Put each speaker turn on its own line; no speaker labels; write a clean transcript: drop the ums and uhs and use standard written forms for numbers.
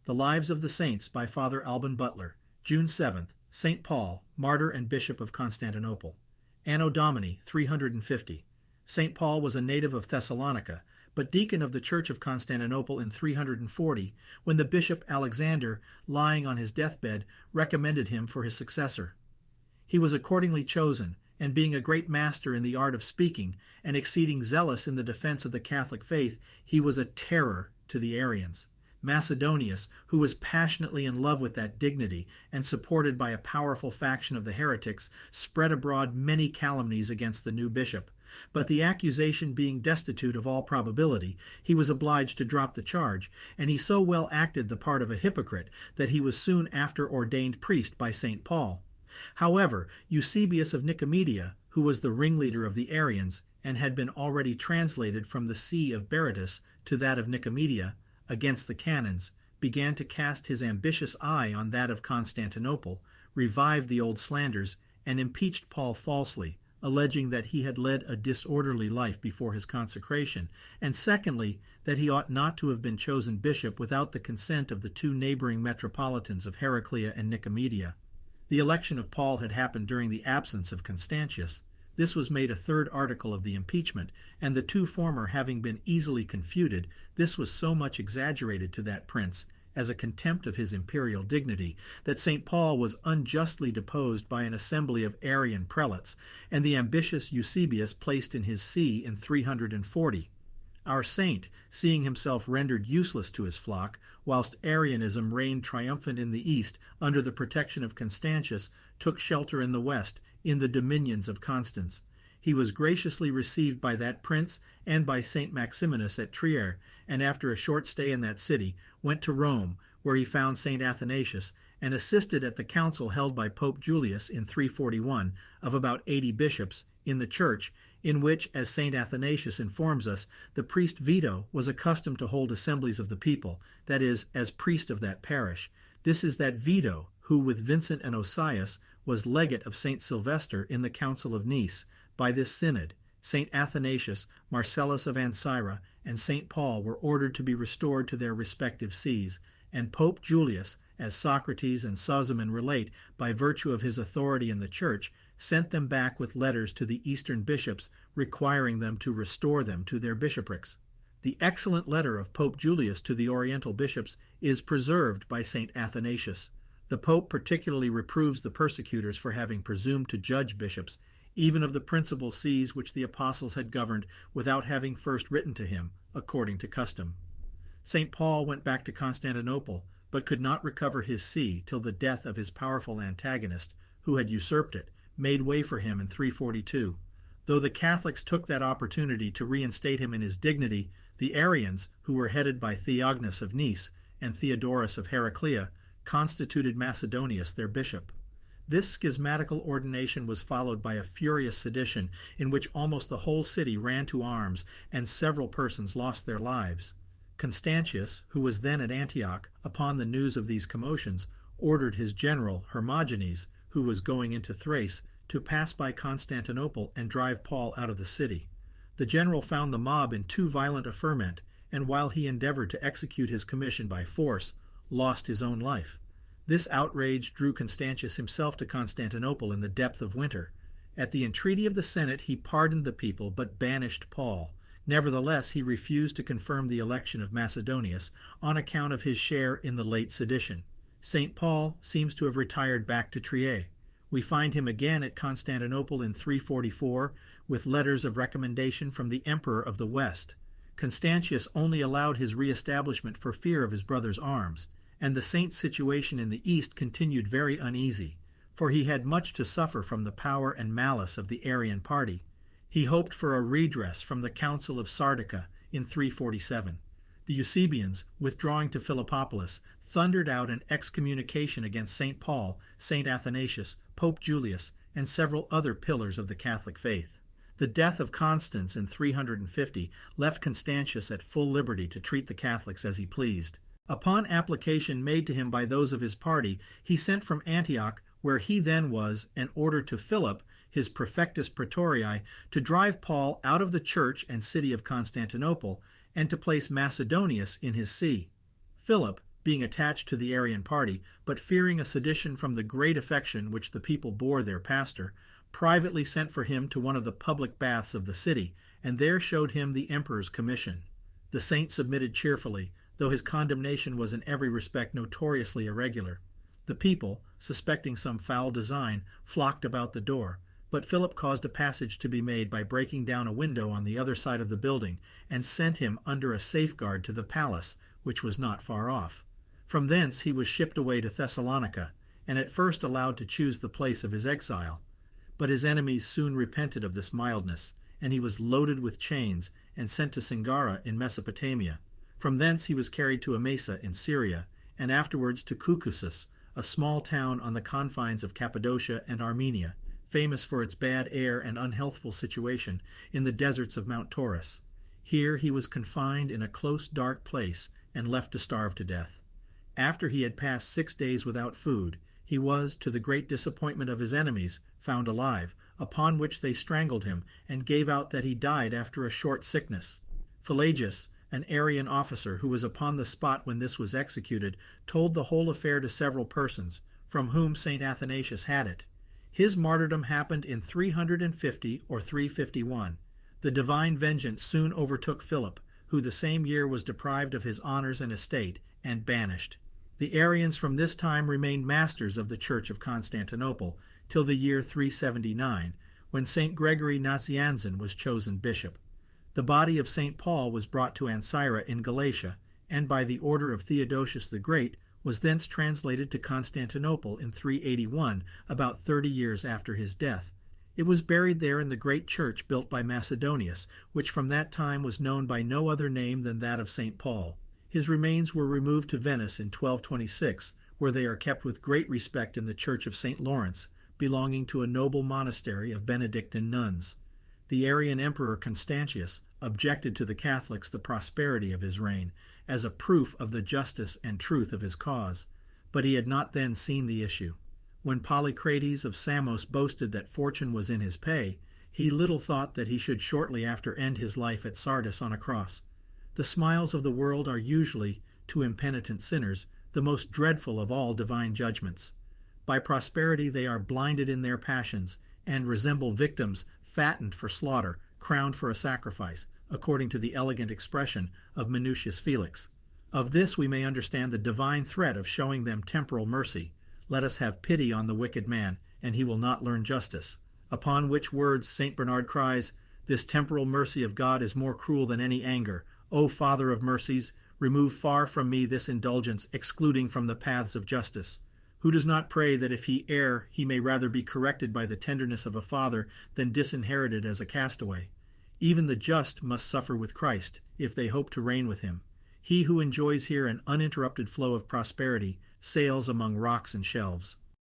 The Lives of the Saints by Father Alban Butler. June 7th. St. Paul, Martyr and Bishop of Constantinople. Anno Domini 350. St. Paul was a native of Thessalonica, but deacon of the Church of Constantinople in 340, when the Bishop Alexander, lying on his deathbed, recommended him for his successor. He was accordingly chosen, and being a great master in the art of speaking, and exceeding zealous in the defense of the Catholic faith, he was a terror to the Arians. Macedonius, who was passionately in love with that dignity and supported by a powerful faction of the heretics, spread abroad many calumnies against the new bishop. But the accusation being destitute of all probability, he was obliged to drop the charge, and he so well acted the part of a hypocrite that he was soon after ordained priest by St. Paul. However, Eusebius of Nicomedia, who was the ringleader of the Arians, and had been already translated from the see of Berytus to that of Nicomedia, against the canons, began to cast his ambitious eye on that of Constantinople, revived the old slanders, and impeached Paul falsely, alleging that he had led a disorderly life before his consecration, and secondly, that he ought not to have been chosen bishop without the consent of the two neighboring metropolitans of Heraclea and Nicomedia. The election of Paul had happened during the absence of Constantius. This was made a third article of the impeachment, and the two former having been easily confuted, this was so much exaggerated to that prince, as a contempt of his imperial dignity, that St. Paul was unjustly deposed by an assembly of Arian prelates, and the ambitious Eusebius placed in his see in 340. Our saint, seeing himself rendered useless to his flock, whilst Arianism reigned triumphant in the east under the protection of Constantius, took shelter in the west, in the dominions of Constans. He was graciously received by that prince and by St. Maximinus at Trier, and after a short stay in that city, went to Rome, where he found St. Athanasius, and assisted at the council held by Pope Julius in 341 of about 80 bishops in the church, in which, as St. Athanasius informs us, the priest Vito was accustomed to hold assemblies of the people, that is, as priest of that parish. This is that Vito who, with Vincent and Osias, was legate of St. Sylvester in the Council of Nice. By this synod, St. Athanasius, Marcellus of Ancyra, and St. Paul were ordered to be restored to their respective sees, and Pope Julius, as Socrates and Sozomen relate, by virtue of his authority in the Church, sent them back with letters to the Eastern bishops requiring them to restore them to their bishoprics. The excellent letter of Pope Julius to the Oriental bishops is preserved by St. Athanasius. The Pope particularly reproves the persecutors for having presumed to judge bishops, even of the principal sees which the apostles had governed without having first written to him, according to custom. St. Paul went back to Constantinople, but could not recover his see till the death of his powerful antagonist, who had usurped it, made way for him in 342. Though the Catholics took that opportunity to reinstate him in his dignity, the Arians, who were headed by Theognis of Nice and Theodorus of Heraclea, constituted Macedonius their bishop. This schismatical ordination was followed by a furious sedition in which almost the whole city ran to arms and several persons lost their lives. Constantius, who was then at Antioch, upon the news of these commotions, ordered his general Hermogenes, who was going into Thrace, to pass by Constantinople and drive Paul out of the city. The general found the mob in too violent a ferment, and while he endeavored to execute his commission by force, lost his own life. This outrage drew Constantius himself to Constantinople in the depth of winter. At the entreaty of the Senate he pardoned the people but banished Paul. Nevertheless, he refused to confirm the election of Macedonius on account of his share in the late sedition. St. Paul seems to have retired back to Trier. We find him again at Constantinople in 344 with letters of recommendation from the Emperor of the West. Constantius only allowed his re-establishment for fear of his brother's arms, and the saint's situation in the East continued very uneasy, for he had much to suffer from the power and malice of the Arian party. He hoped for a redress from the Council of Sardica in 347. The Eusebians, withdrawing to Philippopolis, thundered out an excommunication against St. Paul, St. Athanasius, Pope Julius, and several other pillars of the Catholic faith. The death of Constans in 350 left Constantius at full liberty to treat the Catholics as he pleased. Upon application made to him by those of his party, he sent from Antioch, where he then was, an order to Philip, his prefectus praetorii, to drive Paul out of the church and city of Constantinople, and to place Macedonius in his see. Philip, being attached to the Arian party, but fearing a sedition from the great affection which the people bore their pastor, privately sent for him to one of the public baths of the city, and there showed him the emperor's commission. The saint submitted cheerfully, though his condemnation was in every respect notoriously irregular. The people, suspecting some foul design, flocked about the door, but Philip caused a passage to be made by breaking down a window on the other side of the building, and sent him under a safeguard to the palace, which was not far off. From thence he was shipped away to Thessalonica, and at first allowed to choose the place of his exile. But his enemies soon repented of this mildness, and he was loaded with chains and sent to Singara in Mesopotamia. From thence he was carried to Emesa in Syria, and afterwards to Caucasus, a small town on the confines of Cappadocia and Armenia, famous for its bad air and unhealthful situation in the deserts of Mount Taurus. Here he was confined in a close, dark place and left to starve to death. After he had passed 6 days without food, he was, to the great disappointment of his enemies, found alive, upon which they strangled him and gave out that he died after a short sickness. Pelagius, an Arian officer who was upon the spot when this was executed, told the whole affair to several persons, from whom St. Athanasius had it. His martyrdom happened in 350 or 351. The divine vengeance soon overtook Philip, who the same year was deprived of his honors and estate, and banished. The Arians from this time remained masters of the Church of Constantinople till the year 379, when St. Gregory Nazianzen was chosen bishop. The body of St. Paul was brought to Ancyra in Galatia, and by the order of Theodosius the Great was thence translated to Constantinople in 381, about 30 years after his death. It was buried there in the great church built by Macedonius, which from that time was known by no other name than that of St. Paul. His remains were removed to Venice in 1226, where they are kept with great respect in the church of St. Lawrence, belonging to a noble monastery of Benedictine nuns. The Arian Emperor Constantius objected to the Catholics the prosperity of his reign, as a proof of the justice and truth of his cause, but he had not then seen the issue. When Polycrates of Samos boasted that fortune was in his pay, he little thought that he should shortly after end his life at Sardis on a cross. The smiles of the world are usually, to impenitent sinners, the most dreadful of all divine judgments. By prosperity they are blinded in their passions, and resemble victims fattened for slaughter, crowned for a sacrifice, according to the elegant expression of Minucius Felix. Of this we may understand the divine threat of showing them temporal mercy. Let us have pity on the wicked man, and he will not learn justice. Upon which words St. Bernard cries, "This temporal mercy of God is more cruel than any anger. O Father of mercies, remove far from me this indulgence, excluding from the paths of justice. Who does not pray that if he err, he may rather be corrected by the tenderness of a father than disinherited as a castaway? Even the just must suffer with Christ, if they hope to reign with him. He who enjoys here an uninterrupted flow of prosperity sails among rocks and shelves."